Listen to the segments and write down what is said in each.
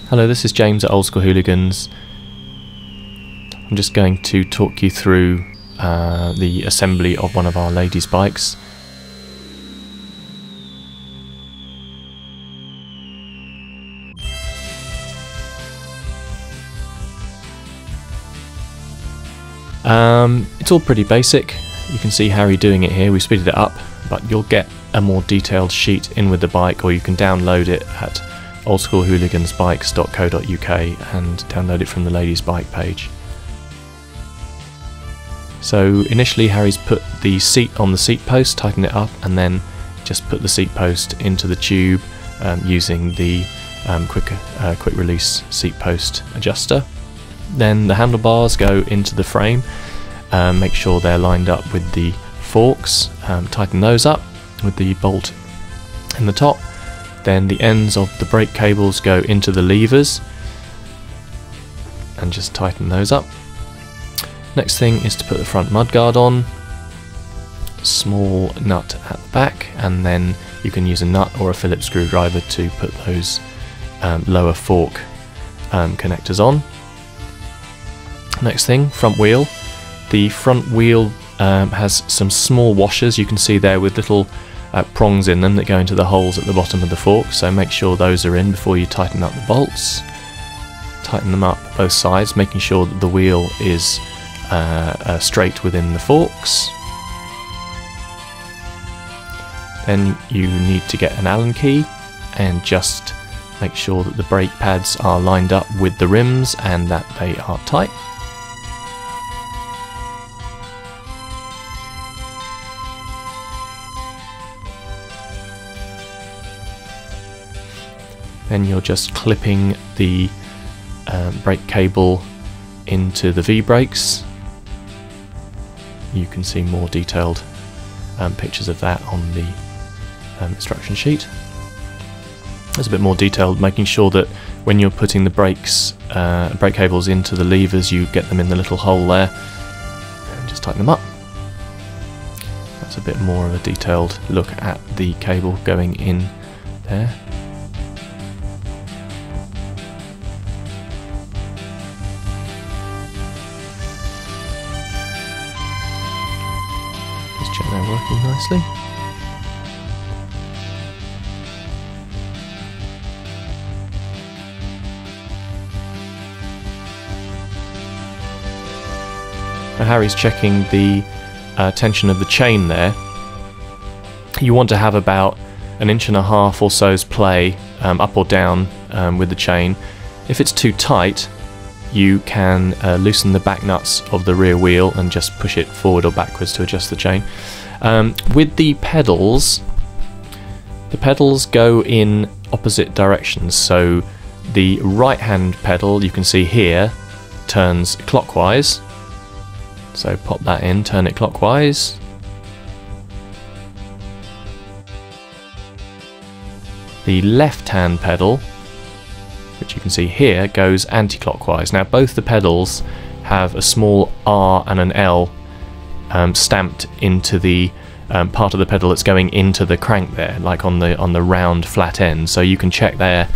Hello, this is James at Old School Hooligans. I'm just going to talk you through the assembly of one of our ladies' bikes. It's all pretty basic. You can see Harry doing it here. We speeded it up, but you'll get a more detailed sheet in with the bike, or you can download it at oldschoolhooligansbikes.co.uk and download it from the ladies' bike page. So initially Harry's put the seat on the seat post, tighten it up, and then just put the seat post into the tube using the quick release seat post adjuster. Then the handlebars go into the frame. Make sure they're lined up with the forks, tighten those up with the bolt in the top. Then the ends of the brake cables go into the levers and just tighten those up. Next thing is to put the front mudguard on, small nut at the back, and then you can use a nut or a Phillips screwdriver to put those lower fork connectors on. Next thing, front wheel. The front wheel has some small washers, you can see there, with little prongs in them that go into the holes at the bottom of the fork, so make sure those are in before you tighten up the bolts. Tighten them up both sides, making sure that the wheel is straight within the forks. Then you need to get an Allen key and just make sure that the brake pads are lined up with the rims and that they are tight. Then you're just clipping the brake cable into the V-brakes. You can see more detailed pictures of that on the instruction sheet. It's a bit more detailed, making sure that when you're putting the brake cables into the levers, you get them in the little hole there and just tighten them up. That's a bit more of a detailed look at the cable going in there. Check they're working nicely. Now Harry's checking the tension of the chain there. You want to have about 1.5 inches or so's play up or down with the chain. If it's too tight, you can loosen the back nuts of the rear wheel and just push it forward or backwards to adjust the chain. With the pedals go in opposite directions, so the right hand pedal, you can see here, turns clockwise, so pop that in, turn it clockwise. The left hand pedal, which you can see here, goes anti-clockwise. Now both the pedals have a small R and an L stamped into the part of the pedal that's going into the crank there, like on the round flat end. So you can check there,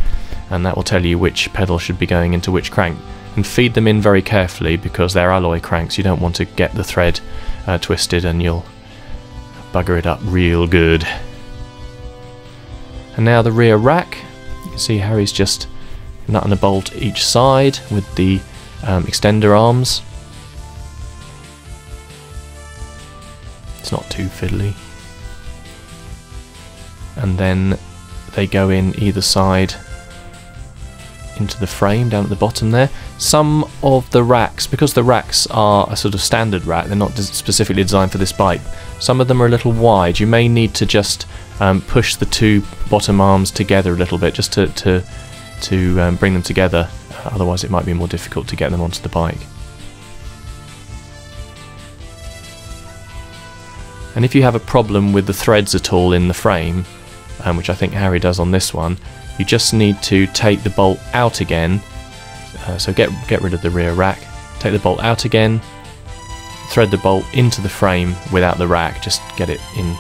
and that will tell you which pedal should be going into which crank. And feed them in very carefully, because they're alloy cranks. You don't want to get the thread twisted and you'll bugger it up real good. And now the rear rack. You can see Harry's just nut and a bolt each side with the extender arms. It's not too fiddly. And then they go in either side into the frame down at the bottom there. Some of the racks, because the racks are a sort of standard rack, they're not specifically designed for this bike, some of them are a little wide. You may need to just push the two bottom arms together a little bit just to bring them together, otherwise it might be more difficult to get them onto the bike. And if you have a problem with the threads at all in the frame, which I think Harry does on this one, you just need to take the bolt out again. So get rid of the rear rack, take the bolt out again, thread the bolt into the frame without the rack, just get it in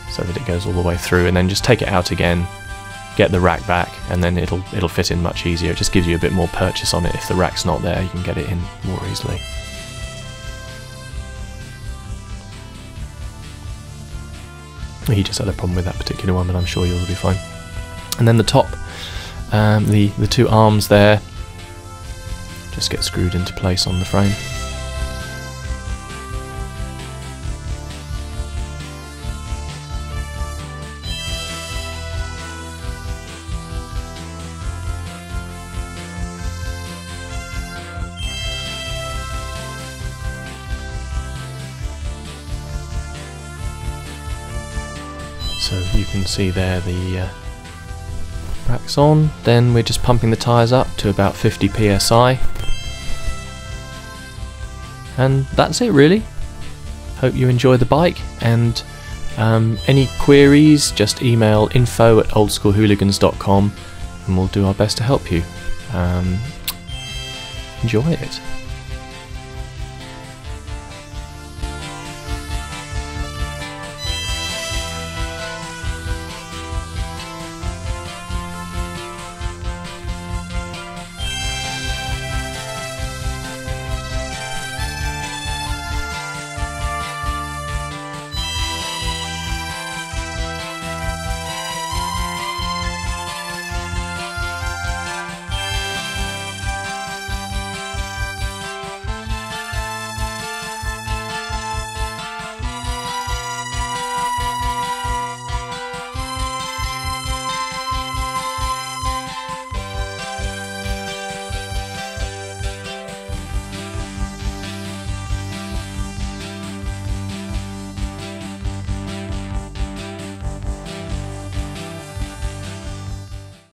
so that it goes all the way through, and then just take it out again, get the rack back, and then it'll fit in much easier. It just gives you a bit more purchase on it. If the rack's not there, you can get it in more easily. He just had a problem with that particular one, but I'm sure yours will be fine. And then the top, the two arms there, just get screwed into place on the frame. So you can see there the rack's on. Then we're just pumping the tyres up to about 50 psi. And that's it really. Hope you enjoy the bike, and any queries just email info@oldschoolhooligans.com and we'll do our best to help you. Enjoy it.